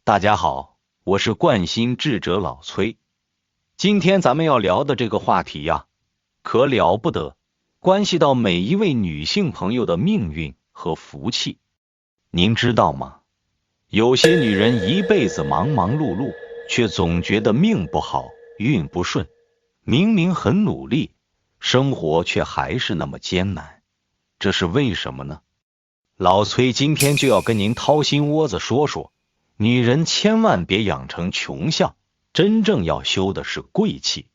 大家好，我是冠心智者老崔。今天咱们要聊的这个话题呀，可了不得，关系到每一位女性朋友的命运和福气。您知道吗？有些女人一辈子忙忙碌碌，却总觉得命不好，运不顺，明明很努力，生活却还是那么艰难，这是为什么呢？老崔今天就要跟您掏心窝子说说，女人千万别养成穷相，真正要修的是贵气。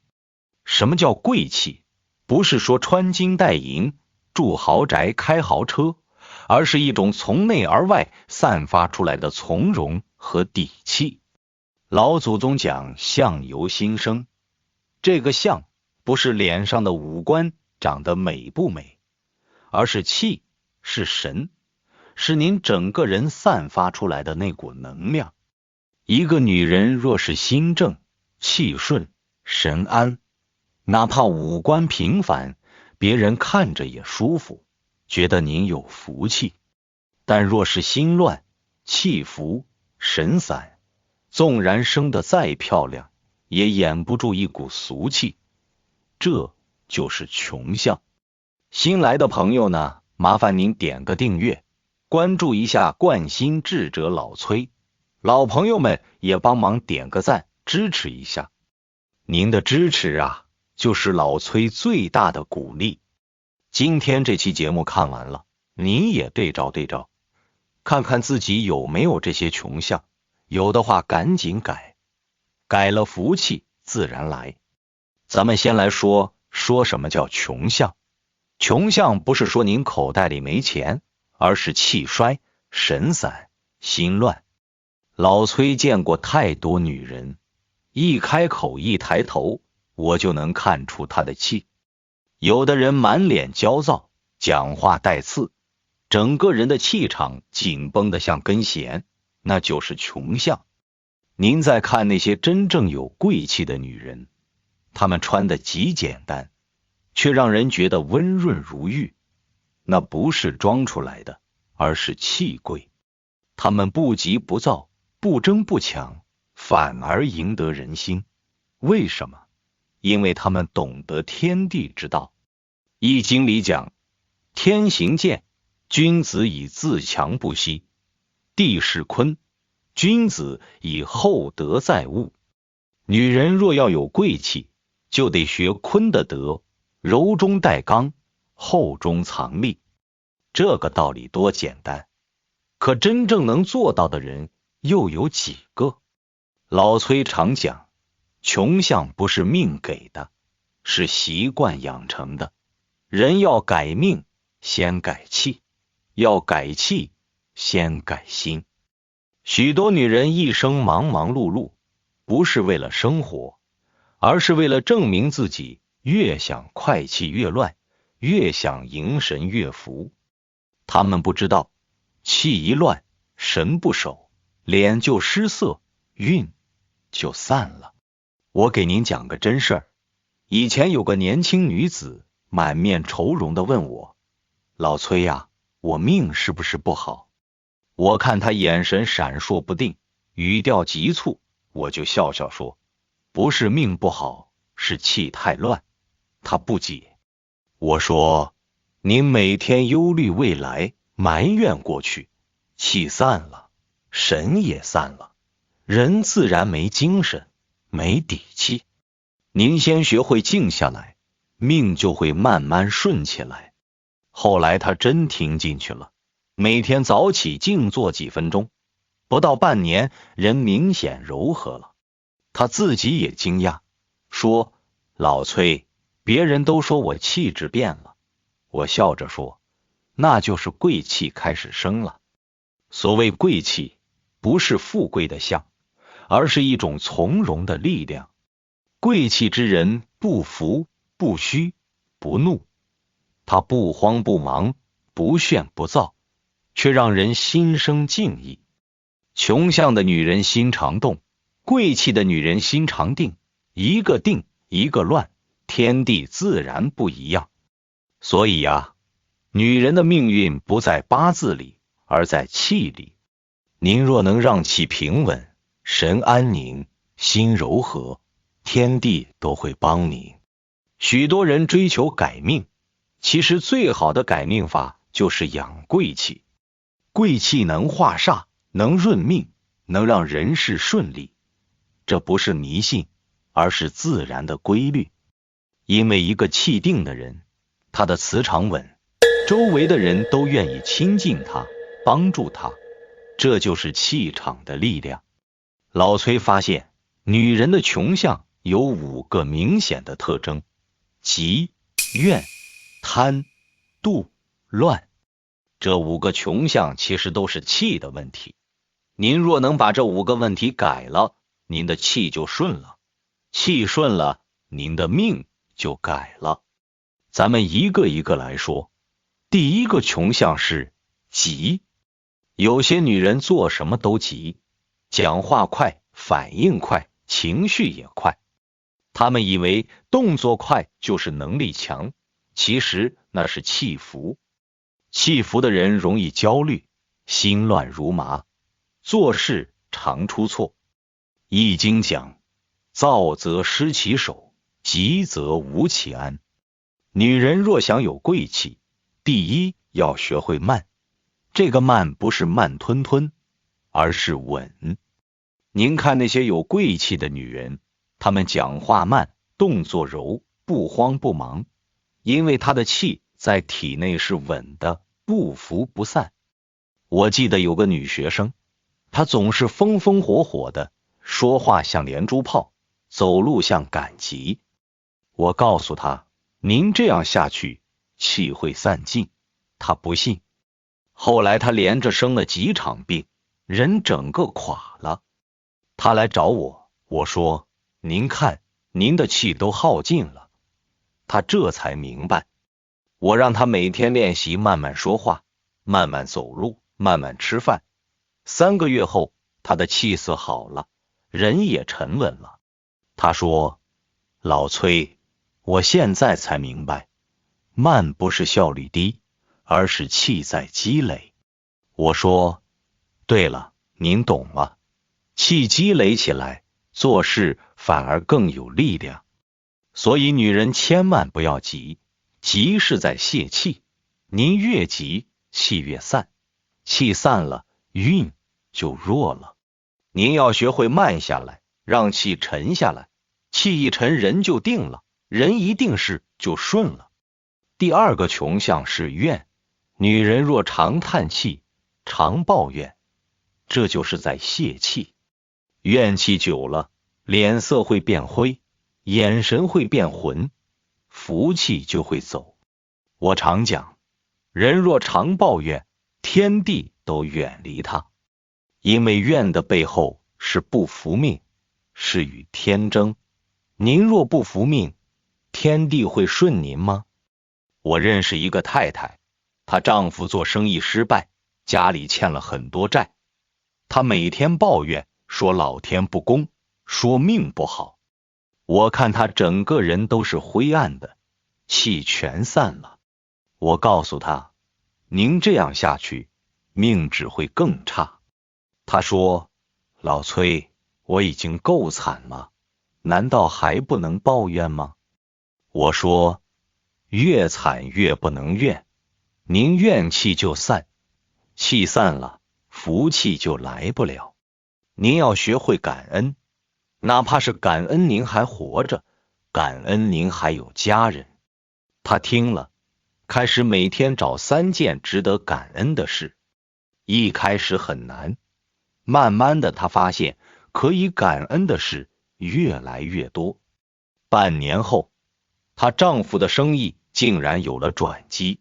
什么叫贵气？不是说穿金戴银、住豪宅、开豪车，而是一种从内而外散发出来的从容和底气。老祖宗讲相由心生，这个相不是脸上的五官长得美不美，而是气，是神，是您整个人散发出来的那股能量。一个女人若是心正、气顺、神安，哪怕五官平凡，别人看着也舒服，觉得您有福气。但若是心乱、气浮、神散，纵然生得再漂亮，也掩不住一股俗气，这就是穷相。新来的朋友呢，麻烦您点个订阅，关注一下冠心智者老崔，老朋友们也帮忙点个赞，支持一下。您的支持啊，就是老崔最大的鼓励。今天这期节目看完了，您也对照对照，看看自己有没有这些穷相，有的话赶紧改，改了福气自然来。咱们先来说什么叫穷相。穷相不是说您口袋里没钱，而是气衰、神散、心乱。老崔见过太多女人，一开口一抬头，我就能看出她的气。有的人满脸焦躁，讲话带刺，整个人的气场紧绷得像根弦，那就是穷相。您再看那些真正有贵气的女人，她们穿得极简单，却让人觉得温润如玉，那不是装出来的，而是气贵。她们不急不躁，不争不抢，反而赢得人心。为什么？因为她们懂得天地之道。易经里讲，天行健，君子以自强不息；地势坤，君子以厚德载物。女人若要有贵气，就得学坤的德，柔中带刚，厚中藏力。这个道理多简单，可真正能做到的人又有几个？老崔常讲，穷相不是命给的，是习惯养成的。人要改命，先改气；要改气，先改心。许多女人一生忙忙碌碌，不是为了生活，而是为了证明自己越想快气越乱，越想迎神越福。她们不知道，气一乱，神不守，脸就失色，运就散了。我给您讲个真事儿。以前有个年轻女子满面愁容地问我，老崔呀，我命是不是不好？我看她眼神闪烁不定，语调急促，我就笑笑说，不是命不好，是气太乱。她不解。我说，您每天忧虑未来，埋怨过去，气散了，神也散了，人自然没精神，没底气。您先学会静下来，命就会慢慢顺起来。后来他真听进去了，每天早起静坐几分钟，不到半年，人明显柔和了。他自己也惊讶，说，老崔，别人都说我气质变了。我笑着说，那就是贵气开始生了。所谓贵气，不是富贵的相，而是一种从容的力量。贵气之人不浮不虚不怒，他不慌不忙，不炫不躁，却让人心生敬意。穷相的女人心常动，贵气的女人心常定，一个定一个乱，天地自然不一样。所以啊，女人的命运不在八字里，而在气里。您若能让气平稳，神安宁，心柔和，天地都会帮您。许多人追求改命，其实最好的改命法就是养贵气。贵气能化煞，能润命，能让人事顺利。这不是迷信，而是自然的规律。因为一个气定的人，他的磁场稳，周围的人都愿意亲近他，帮助他，这就是气场的力量。老崔发现，女人的穷相有5个明显的特征：急、怨、贪、妒、乱。这5个穷相其实都是气的问题。您若能把这5个问题改了，您的气就顺了，气顺了，您的命就改了。咱们一个一个来说。第一个穷相是急。有些女人做什么都急，讲话快，反应快，情绪也快。她们以为动作快就是能力强，其实那是气浮。气浮的人容易焦虑，心乱如麻，做事常出错。易经讲，躁则失其手，急则无其安。女人若想有贵气，第一要学会慢。这个慢不是慢吞吞，而是稳。您看那些有贵气的女人，她们讲话慢，动作柔，不慌不忙，因为她的气在体内是稳的，不浮不散。我记得有个女学生，她总是风风火火的，说话像连珠炮，走路像赶集。我告诉她，您这样下去，气会散尽。她不信。后来她连着生了几场病，人整个垮了。她来找我，我说，您看，您的气都耗尽了。她这才明白。我让她每天练习慢慢说话，慢慢走路，慢慢吃饭。3个月后，她的气色好了，人也沉稳了。她说，老崔，我现在才明白，慢不是效率低，而是气在积累。我说，对了，您懂了，气积累起来，做事反而更有力量。所以女人千万不要急，急是在泄气，您越急，气越散，气散了，运就弱了。您要学会慢下来，让气沉下来，气一沉，人就定了，人一定势就顺了。第2个穷相是怨。女人若常叹气，常抱怨，这就是在泄气。怨气久了，脸色会变灰，眼神会变浑，福气就会走。我常讲，人若常抱怨，天地都远离他。因为怨的背后是不服命，是与天争。您若不服命，天地会顺您吗？我认识一个太太，她丈夫做生意失败，家里欠了很多债。她每天抱怨，说老天不公，说命不好。我看她整个人都是灰暗的，气全散了。我告诉她，您这样下去，命只会更差。她说，老崔，我已经够惨了，难道还不能抱怨吗？我说，越惨越不能怨，您怨气就散，气散了，福气就来不了。您要学会感恩，哪怕是感恩您还活着，感恩您还有家人。他听了，开始每天找3件值得感恩的事。一开始很难，慢慢的他发现可以感恩的事越来越多。半年后，她丈夫的生意竟然有了转机，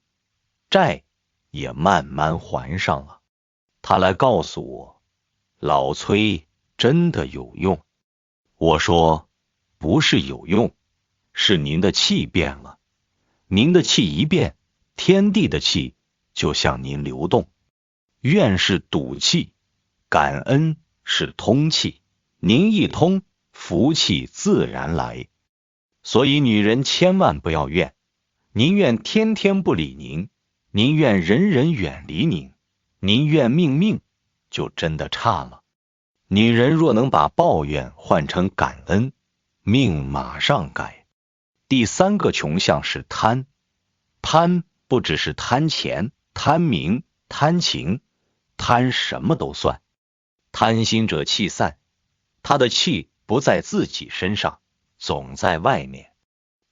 债也慢慢还上了。她来告诉我，老崔真的有用。我说，不是有用，是您的气变了。您的气一变，天地的气就向您流动。怨是堵气，感恩是通气，您一通，福气自然来。所以女人千万不要怨，您怨天天不理您，您怨人人远离您，您怨命就真的差了。女人若能把抱怨换成感恩，命马上改。第三个穷相是贪。贪不只是贪钱、贪名、贪情，贪什么都算。贪心者气散，他的气不在自己身上，总在外面。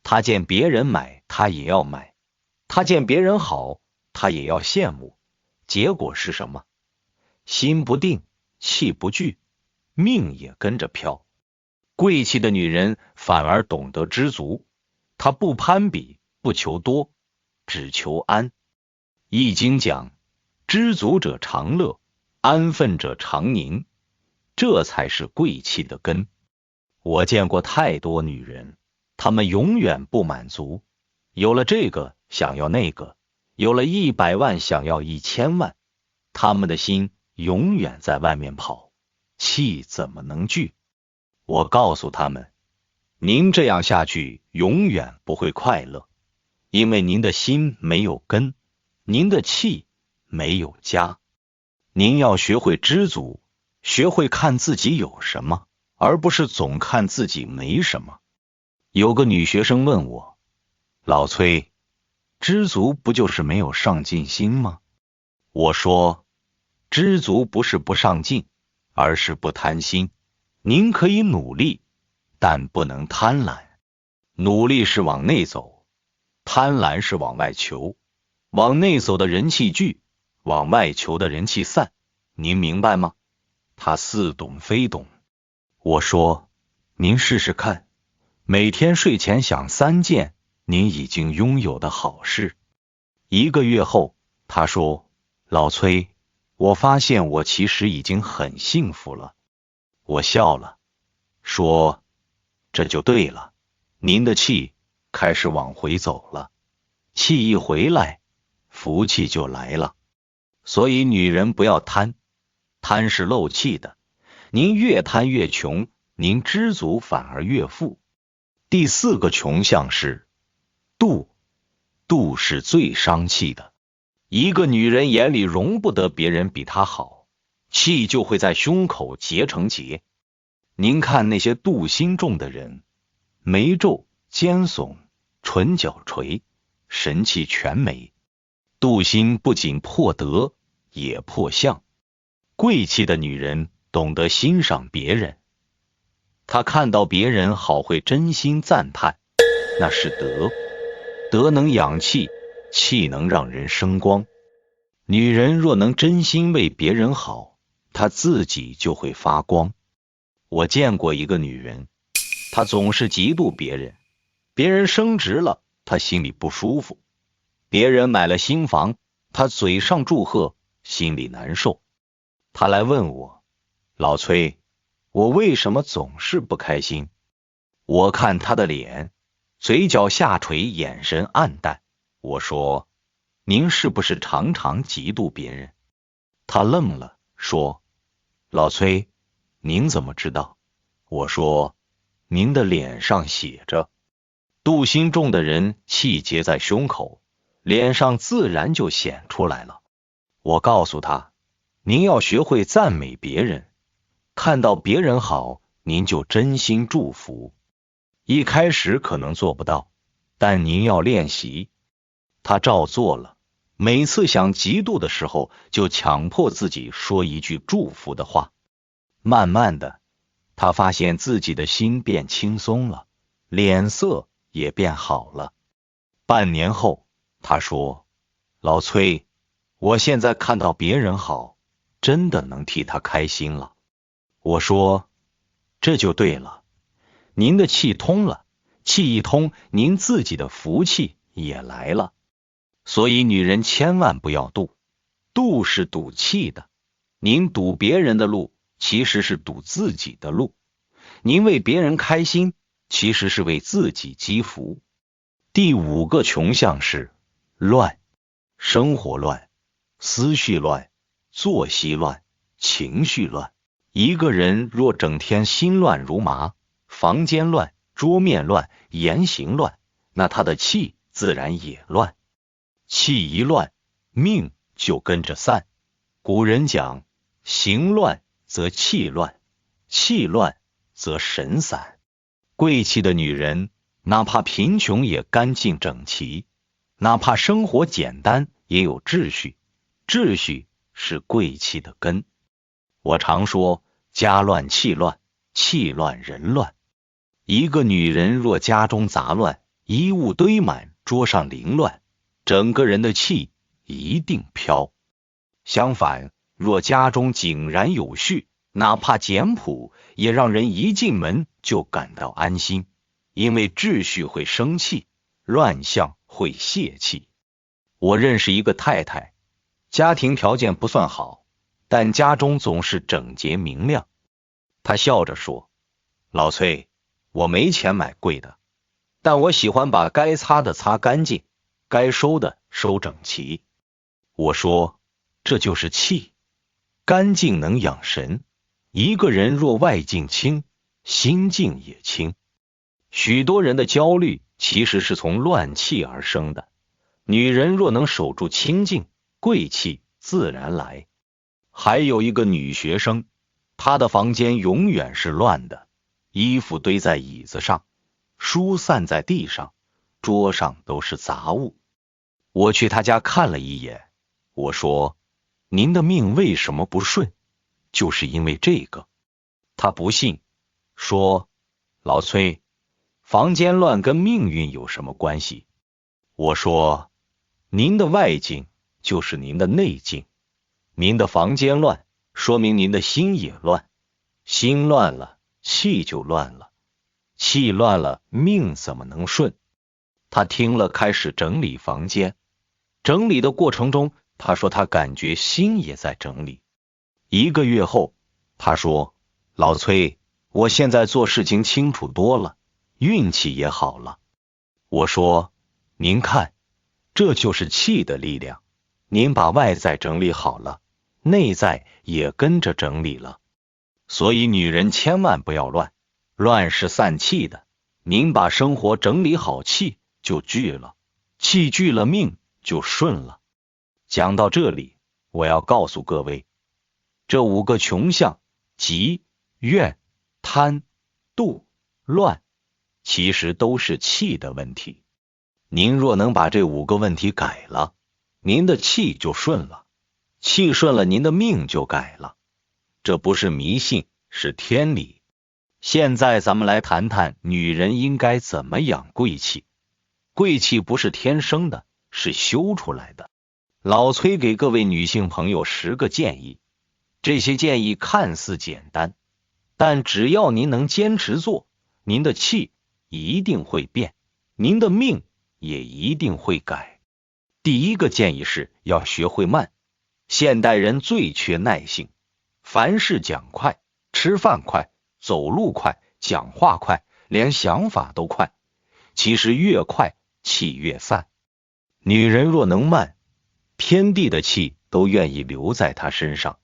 他见别人买，他也要买；他见别人好，他也要羡慕。结果是什么？心不定，气不聚，命也跟着飘。贵气的女人反而懂得知足，她不攀比，不求多，只求安。易经讲，知足者常乐，安分者常宁，这才是贵气的根。我见过太多女人，她们永远不满足，有了这个想要那个，有了100万想要1000万，她们的心永远在外面跑，气怎么能聚？我告诉她们，您这样下去永远不会快乐，因为您的心没有根，您的气没有家。您要学会知足，学会看自己有什么，而不是总看自己没什么。有个女学生问我，老崔，知足不就是没有上进心吗？我说，知足不是不上进，而是不贪心。您可以努力，但不能贪婪。努力是往内走，贪婪是往外求。往内走的人气聚，往外求的人气散。您明白吗？他似懂非懂。我说，您试试看，每天睡前想3件您已经拥有的好事。1个月后，他说，老崔，我发现我其实已经很幸福了。我笑了，说，这就对了，您的气开始往回走了，气一回来，福气就来了。所以女人不要贪，贪是漏气的，您越贪越穷，您知足反而越富。第4个穷相是妒。妒是最伤气的。一个女人眼里容不得别人比她好，气就会在胸口结成结。您看那些妒心重的人，眉皱、肩耸、唇角垂，神气全没。妒心不仅破德，也破相。贵气的女人懂得欣赏别人，她看到别人好会真心赞叹，那是德。德能养气，气能让人生光。女人若能真心为别人好，她自己就会发光。我见过一个女人，她总是嫉妒别人，别人升职了，她心里不舒服；别人买了新房，她嘴上祝贺，心里难受。她来问我，老崔，我为什么总是不开心？我看她的脸，嘴角下垂，眼神暗淡。我说，您是不是常常嫉妒别人？她愣了，说，老崔，您怎么知道？我说，您的脸上写着。妒心重的人气结在胸口，脸上自然就显出来了。我告诉他，您要学会赞美别人，看到别人好，您就真心祝福。一开始可能做不到，但您要练习。他照做了，每次想嫉妒的时候，就强迫自己说一句祝福的话。慢慢的，他发现自己的心变轻松了，脸色也变好了。半年后，他说，老崔，我现在看到别人好，真的能替他开心了。我说，这就对了，您的气通了，气一通，您自己的福气也来了。所以女人千万不要妒，妒是赌气的。您堵别人的路，其实是堵自己的路。您为别人开心，其实是为自己积福。第5个穷相是乱。生活乱，思绪乱，作息乱，情绪乱。一个人若整天心乱如麻，房间乱，桌面乱，言行乱，那他的气自然也乱。气一乱，命就跟着散。古人讲，行乱则气乱，气乱则神散。贵气的女人，哪怕贫穷也干净整齐，哪怕生活简单也有秩序。秩序是贵气的根。我常说，家乱气乱，气乱人乱。一个女人若家中杂乱，衣物堆满，桌上凌乱，整个人的气一定飘。相反，若家中井然有序，哪怕简朴，也让人一进门就感到安心，因为秩序会生气，乱象会泄气。我认识一个太太，家庭条件不算好，但家中总是整洁明亮。她笑着说：老崔，我没钱买贵的，但我喜欢把该擦的擦干净，该收的收整齐。我说，这就是气，干净能养神。一个人若外境清，心境也清。许多人的焦虑其实是从乱气而生的。女人若能守住清静，贵气自然来。还有一个女学生，她的房间永远是乱的，衣服堆在椅子上，书散在地上，桌上都是杂物。我去她家看了一眼，我说，您的命为什么不顺？就是因为这个。她不信，说，老崔，房间乱跟命运有什么关系？我说，您的外境就是您的内境，您的房间乱，说明您的心也乱，心乱了，气就乱了，气乱了，命怎么能顺？他听了，开始整理房间。整理的过程中，他说他感觉心也在整理。1个月后，他说，老崔，我现在做事情清楚多了，运气也好了。我说，您看，这就是气的力量，您把外在整理好了，内在也跟着整理了。所以女人千万不要乱，乱是散气的。您把生活整理好，气就聚了，气聚了，命就顺了。讲到这里，我要告诉各位，这5个穷相，急、怨、贪、妒、乱，其实都是气的问题。您若能把这5个问题改了，您的气就顺了，气顺了，您的命就改了。这不是迷信，是天理。现在咱们来谈谈女人应该怎么养贵气。贵气不是天生的，是修出来的。老崔给各位女性朋友10个建议，这些建议看似简单，但只要您能坚持做，您的气一定会变，您的命也一定会改。第1个建议是要学会慢。现代人最缺耐性，凡事讲快，吃饭快，走路快，讲话快，连想法都快。其实越快，气越散。女人若能慢，天地的气都愿意留在她身上。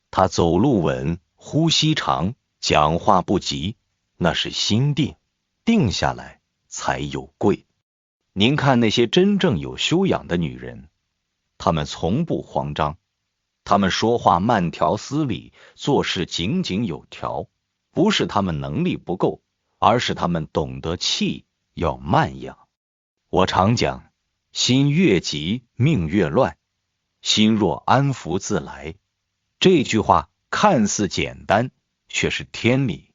她走路稳，呼吸长，讲话不急，那是心定，定下来才有贵。您看那些真正有修养的女人，她们从不慌张，她们说话慢条斯理，做事井井有条，不是她们能力不够，而是她们懂得气要慢养。我常讲，心越急，命越乱，心若安抚自来。这句话看似简单，却是天理。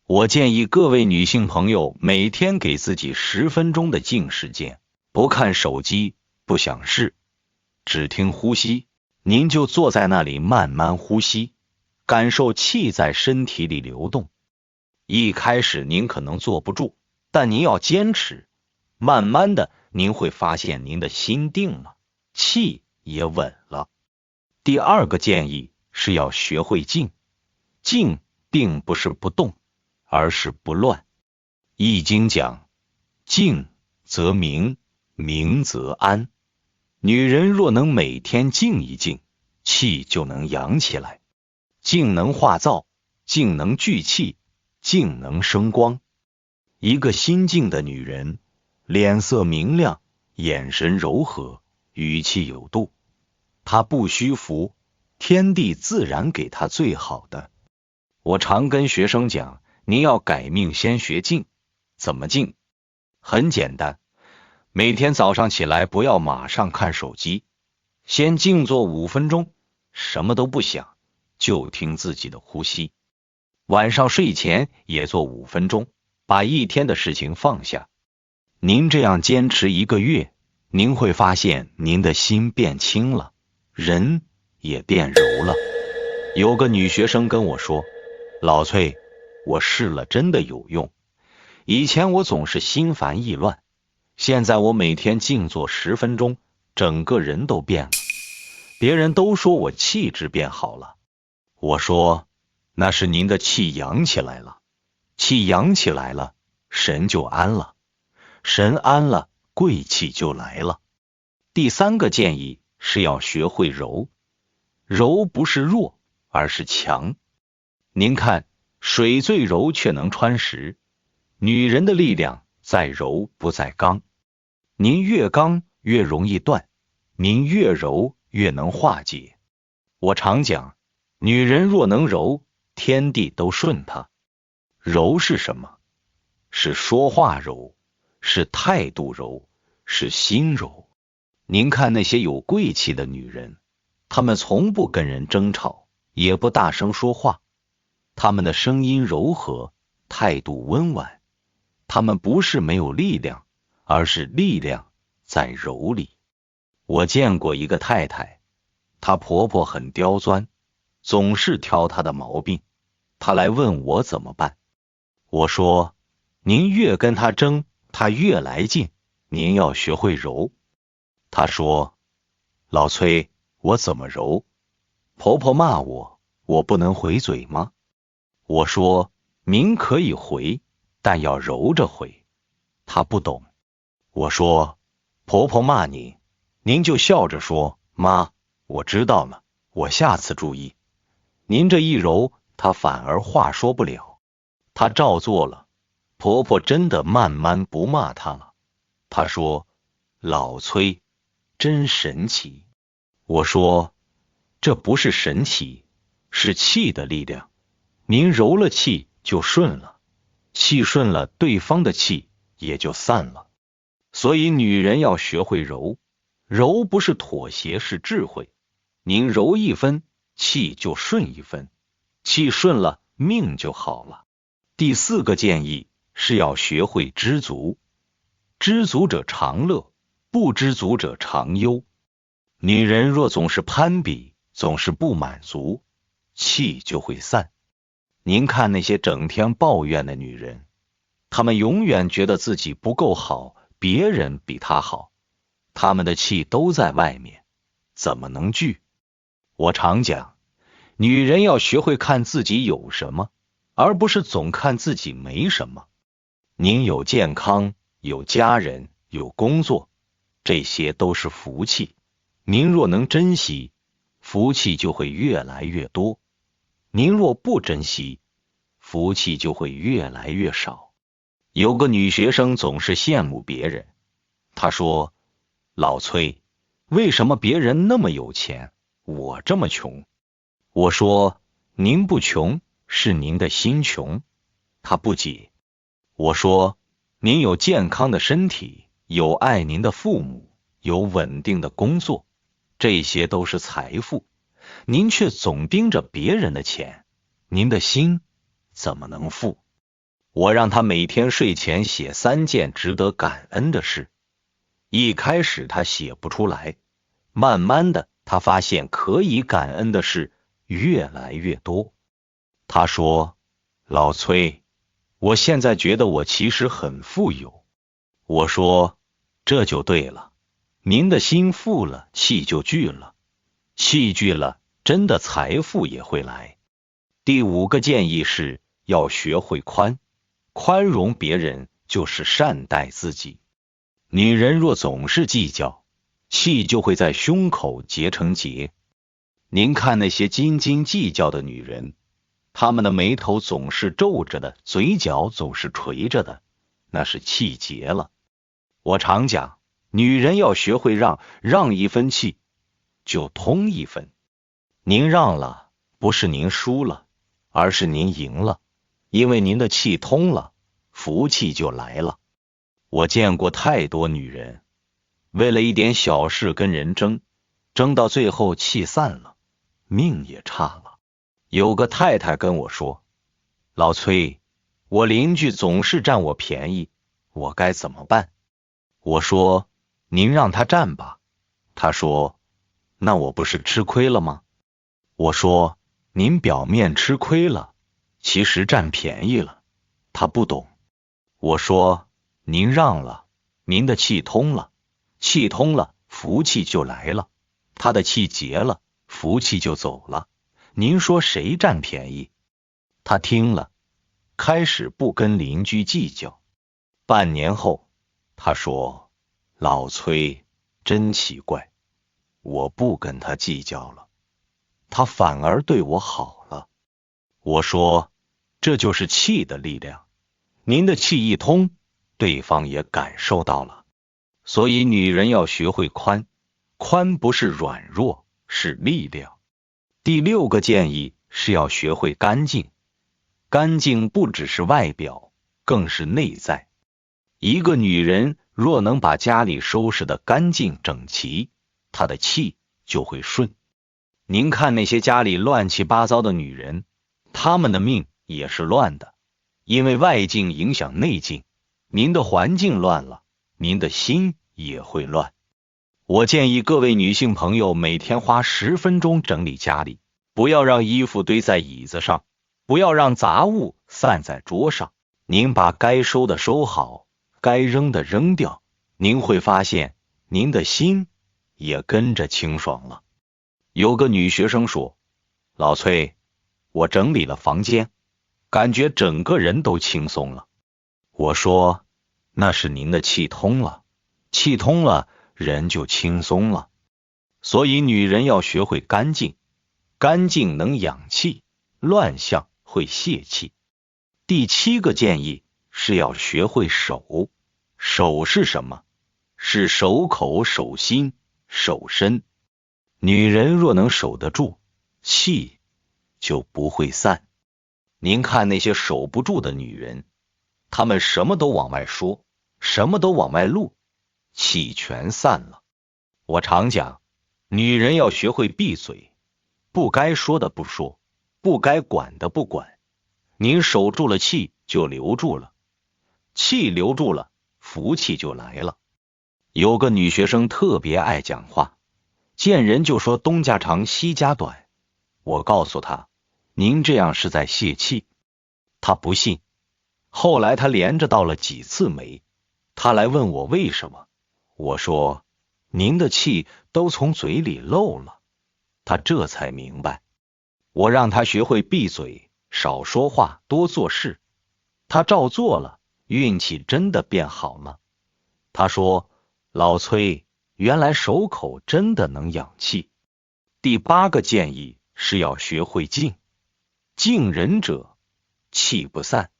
我建议各位女性朋友每天给自己10分钟的静时间，不看手机，不想事，只听呼吸。您就坐在那里慢慢呼吸，感受气在身体里流动。一开始您可能坐不住，但您要坚持，慢慢的您会发现您的心定了，气也稳了。第2个建议是要学会静。静并不是不动，而是不乱。易经讲，静则明，明则安。女人若能每天静一静，气就能养起来。静能化燥，静能聚气，静能生光。一个心静的女人，脸色明亮，眼神柔和，语气有度。她不虚浮，天地自然给她最好的。我常跟学生讲，您要改命先学静。怎么静？很简单，每天早上起来不要马上看手机，先静坐5分钟，什么都不想，就听自己的呼吸。晚上睡前也做5分钟，把一天的事情放下。您这样坚持1个月，您会发现您的心变轻了，人也变柔了。有个女学生跟我说，老崔，我试了真的有用。以前我总是心烦意乱，现在我每天静坐10分钟，整个人都变了。别人都说我气质变好了。我说，那是您的气养起来了，气养起来了，神就安了，神安了，贵气就来了。第3个建议是要学会柔，柔不是弱，而是强。您看，水最柔却能穿石，女人的力量在柔不在刚。您越刚越容易断，您越柔越能化解。我常讲，女人若能柔，天地都顺她。柔是什么？是说话柔，是态度柔，是心柔。您看那些有贵气的女人，她们从不跟人争吵，也不大声说话，她们的声音柔和，态度温婉。她们不是没有力量，而是力量在柔里。我见过一个太太，她婆婆很刁钻，总是挑她的毛病，她来问我怎么办。我说，您越跟她争，她越来劲，您要学会柔。她说，老崔，我怎么柔？婆婆骂我，我不能回嘴吗？我说，您可以回，但要柔着回。她不懂。我说，婆婆骂您，您就笑着说，妈，我知道了，我下次注意。您这一柔，她反而话说不了。她照做了，婆婆真的慢慢不骂她了。她说，老崔，真神奇。我说，这不是神奇，是气的力量。您柔了气就顺了，气顺了，对方的气也就散了。所以女人要学会柔，柔不是妥协，是智慧。您柔1分，气就顺1分，气顺了，命就好了。第4个建议是要学会知足，知足者常乐，不知足者常忧。女人若总是攀比，总是不满足，气就会散。您看那些整天抱怨的女人，她们永远觉得自己不够好，别人比她好，她们的气都在外面，怎么能聚？我常讲，女人要学会看自己有什么，而不是总看自己没什么。您有健康，有家人，有工作，这些都是福气。您若能珍惜，福气就会越来越多；您若不珍惜，福气就会越来越少。有个女学生总是羡慕别人，她说，老崔，为什么别人那么有钱，我这么穷？我说，您不穷，是您的心穷。她不解。我说，您有健康的身体，有爱您的父母，有稳定的工作，这些都是财富，您却总盯着别人的钱，您的心怎么能富？我让他每天睡前写3件值得感恩的事。一开始他写不出来，慢慢的他发现可以感恩的事越来越多。他说，老崔，我现在觉得我其实很富有。我说，这就对了，您的心富了，气就聚了，气聚了，真的财富也会来。第5个建议是要学会宽容别人就是善待自己。女人若总是计较，气就会在胸口结成结。您看那些斤斤计较的女人，她们的眉头总是皱着的，嘴角总是垂着的，那是气结了。我常讲，女人要学会让1分气，就通1分。您让了，不是您输了，而是您赢了，因为您的气通了，福气就来了。我见过太多女人，为了一点小事跟人争，争到最后气散了，命也差了。有个太太跟我说，老崔，我邻居总是占我便宜，我该怎么办？我说，您让他占吧。她说，那我不是吃亏了吗？我说，您表面吃亏了，其实占便宜了。她不懂。我说，您让了，您的气通了，气通了，福气就来了，他的气结了，福气就走了。您说谁占便宜？他听了，开始不跟邻居计较。半年后，他说，老崔，真奇怪，我不跟他计较了，他反而对我好了。我说，这就是气的力量，您的气一通，对方也感受到了。所以女人要学会宽，宽不是软弱，是力量。第6个建议是要学会干净，干净不只是外表，更是内在。一个女人若能把家里收拾得干净整齐，她的气就会顺。您看那些家里乱七八糟的女人，她们的命也是乱的，因为外境影响内境，您的环境乱了，您的心也会乱。我建议各位女性朋友每天花10分钟整理家里，不要让衣服堆在椅子上，不要让杂物散在桌上。您把该收的收好，该扔的扔掉，您会发现您的心也跟着清爽了。有个女学生说，老崔，我整理了房间，感觉整个人都轻松了。我说，那是您的气通了，气通了，人就轻松了。所以女人要学会干净，干净能养气，乱象会泄气。第7个建议是要学会守。守是什么？是守口、守心、守身。女人若能守得住，气就不会散。您看那些守不住的女人，她们什么都往外说，什么都往外露，气全散了。我常讲，女人要学会闭嘴，不该说的不说，不该管的不管。您守住了气，就留住了，气留住了，福气就来了。有个女学生特别爱讲话，见人就说东家长西家短。我告诉她，您这样是在泄气。她不信，后来她连着倒了几次霉，她来问我为什么。我说，您的气都从嘴里漏了。她这才明白。我让她学会闭嘴，少说话，多做事。她照做了，运气真的变好了。她说，老崔，原来守口真的能养气。第8个建议是要学会静。静人者，气不散。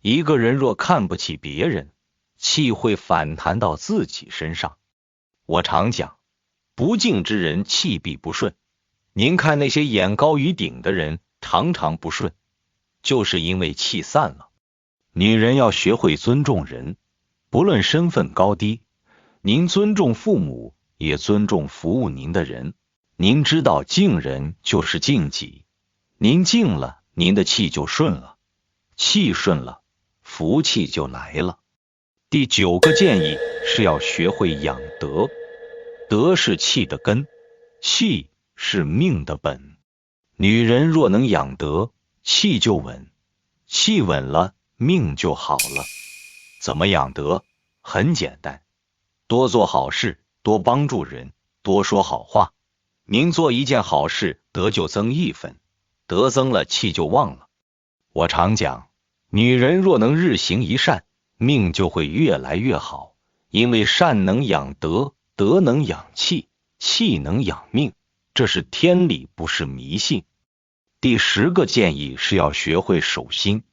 一个人若看不起别人，气会反弹到自己身上。我常讲，不静之人气必不顺。您看那些眼高于顶的人常常不顺，就是因为气散了。女人要学会尊重人，不论身份高低，您尊重父母，也尊重服务您的人。您知道敬人就是敬己，您敬了，您的气就顺了，气顺了，福气就来了。第9个建议是要学会养德。德是气的根，气是命的本。女人若能养德，气就稳，气稳了，命就好了。怎么养德？很简单，多做好事，多帮助人，多说好话。您做一件好事，德就增1分，德增了，气就旺了。我常讲，女人若能日行一善，命就会越来越好，因为善能养德，德能养气，气能养命，这是天理，不是迷信。第10个建议是要学会守心。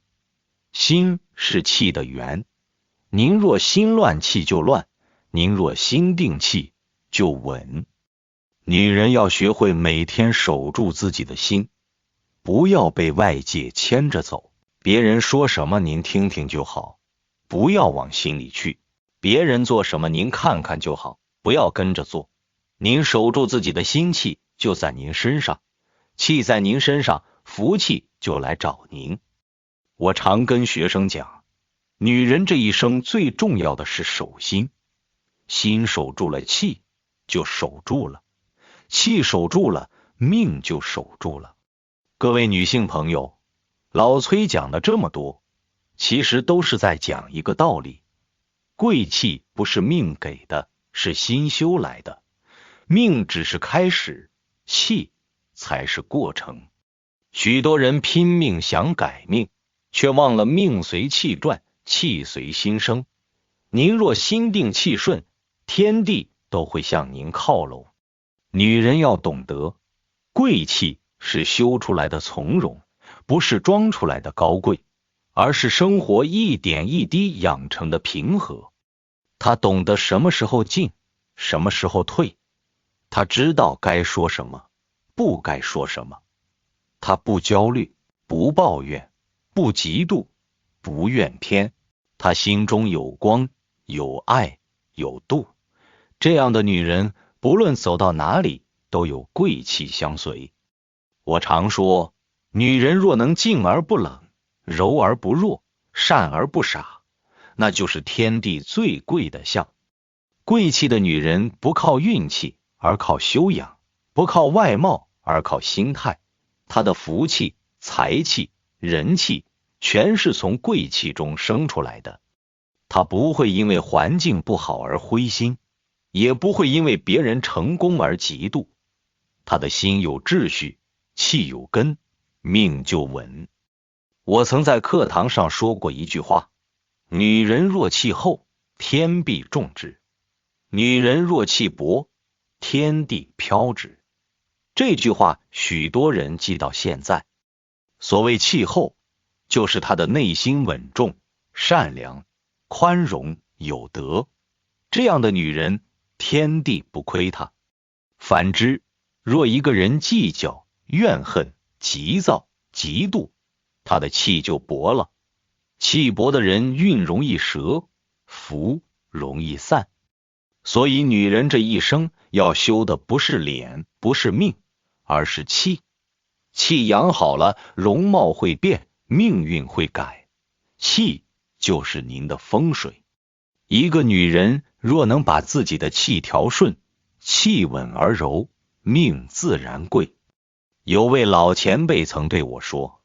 心是气的源，您若心乱，气就乱；您若心定，气就稳。女人要学会每天守住自己的心，不要被外界牵着走，别人说什么您听听就好，不要往心里去。别人做什么您看看就好，不要跟着做。您守住自己的心气就在您身上，气在您身上，福气就来找您。我常跟学生讲，女人这一生最重要的是守心，心守住了，气就守住了，气守住了，命就守住了。各位女性朋友，老崔讲的这么多，其实都是在讲一个道理，贵气不是命给的，是心修来的，命只是开始，气才是过程。许多人拼命想改命，却忘了命随气转，气随心生。您若心定气顺，天地都会向您靠拢。女人要懂得，贵气是修出来的从容，不是装出来的高贵，而是生活一点一滴养成的平和。她懂得什么时候进，什么时候退，她知道该说什么，不该说什么。她不焦虑，不抱怨，不嫉妒，不怨偏。她心中有光，有爱，有度。这样的女人，不论走到哪里，都有贵气相随。我常说，女人若能静而不冷，柔而不弱，善而不傻，那就是天地最贵的相。贵气的女人不靠运气，而靠修养；不靠外貌，而靠心态。她的福气、财气、人气，全是从贵气中生出来的。她不会因为环境不好而灰心，也不会因为别人成功而嫉妒。她的心有秩序，气有根，命就稳。我曾在课堂上说过一句话，女人若气厚，天必重之；女人若气薄，天地飘之。这句话许多人记到现在。所谓气厚，就是她的内心稳重、善良、宽容、有德。这样的女人，天地不亏她。反之，若一个人计较、怨恨、急躁、嫉妒，他的气就薄了。气薄的人运容易折，福容易散。所以女人这一生要修的不是脸，不是命，而是气。气养好了，容貌会变，命运会改。气就是您的风水。一个女人若能把自己的气调顺，气稳而柔，命自然贵。有位老前辈曾对我说，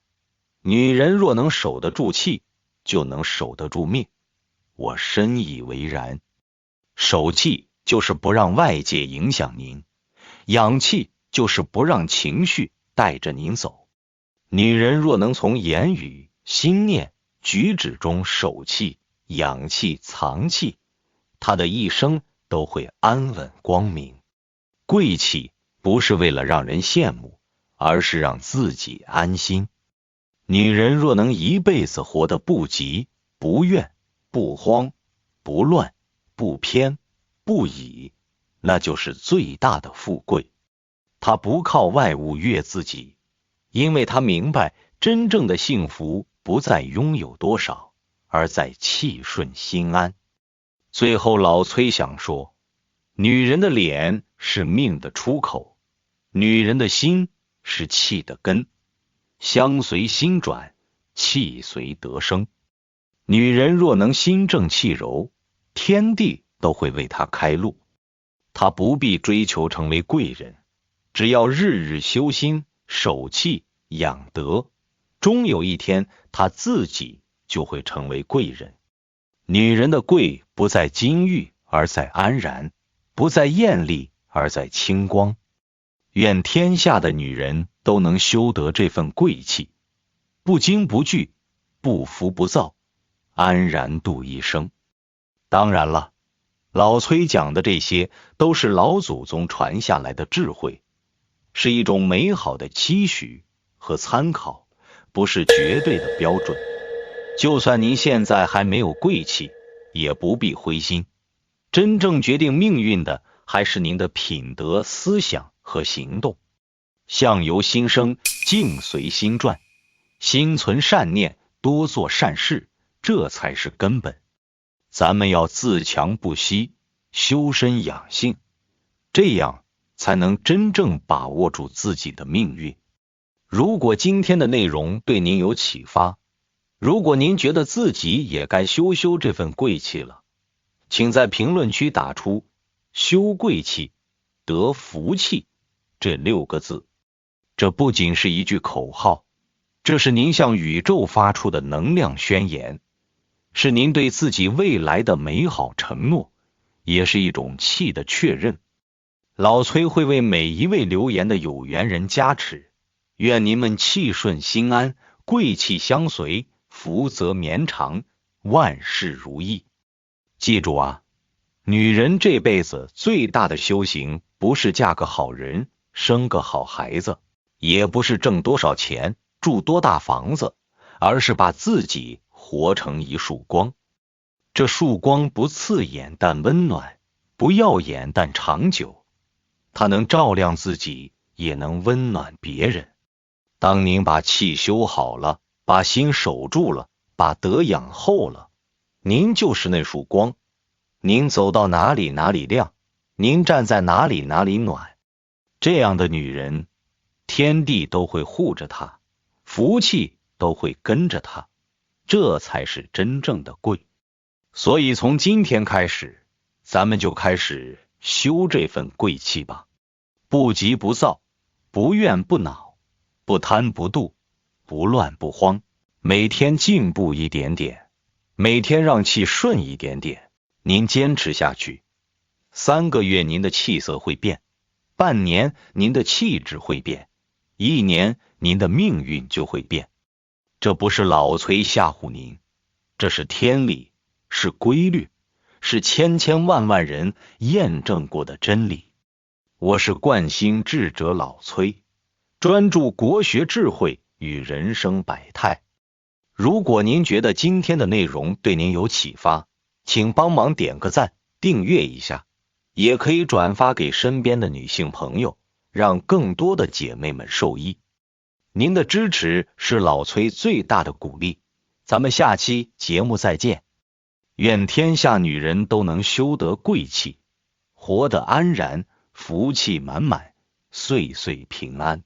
女人若能守得住气，就能守得住命。我深以为然。守气就是不让外界影响您，养气就是不让情绪带着您走。女人若能从言语、心念、举止中守气、养气、藏气，她的一生都会安稳光明。贵气不是为了让人羡慕，而是让自己安心。女人若能一辈子活得不急、不怨、不慌、不乱、不偏、不倚，那就是最大的富贵。她不靠外物悦自己，因为她明白真正的幸福不在拥有多少，而在气顺心安。最后老崔想说，女人的脸是命的出口，女人的心是气的根，相随心转，气随得生。女人若能心正气柔，天地都会为她开路。她不必追求成为贵人，只要日日修心、守气、养德，终有一天她自己就会成为贵人。女人的贵不在金玉，而在安然；不在艳丽，而在清光。愿天下的女人都能修得这份贵气，不惊不惧，不浮不躁，安然度一生。当然了，老崔讲的这些都是老祖宗传下来的智慧，是一种美好的期许和参考，不是绝对的标准。就算您现在还没有贵气，也不必灰心。真正决定命运的，还是您的品德、思想和行动。相由心生，境随心转。心存善念，多做善事，这才是根本。咱们要自强不息，修身养性，这样才能真正把握住自己的命运。如果今天的内容对您有启发，如果您觉得自己也该修这份贵气了，请在评论区打出修贵气得福气这6个字。这不仅是一句口号，这是您向宇宙发出的能量宣言，是您对自己未来的美好承诺，也是一种气的确认。老崔会为每一位留言的有缘人加持，愿您们气顺心安，贵气相随，福泽绵长，万事如意。记住啊，女人这辈子最大的修行，不是嫁个好人，生个好孩子，也不是挣多少钱，住多大房子，而是把自己活成一束光。这束光不刺眼但温暖，不耀眼但长久，它能照亮自己，也能温暖别人。当您把气修好了，把心守住了，把德养厚了，您就是那束光，您走到哪里哪里亮，您站在哪里哪里暖。这样的女人，天地都会护着她，福气都会跟着她，这才是真正的贵。所以从今天开始，咱们就开始修这份贵气吧。不急不躁，不怨不恼，不贪不妒，不乱不慌，每天进步一点点，每天让气顺一点点。您坚持下去，3个月您的气色会变，半年您的气质会变，1年您的命运就会变。这不是老崔吓唬您，这是天理，是规律，是千千万万人验证过的真理。我是冠星智者老崔，专注国学智慧与人生百态。如果您觉得今天的内容对您有启发，请帮忙点个赞，订阅一下，也可以转发给身边的女性朋友，让更多的姐妹们受益。您的支持是老崔最大的鼓励。咱们下期节目再见。愿天下女人都能修得贵气，活得安然，福气满满，岁岁平安。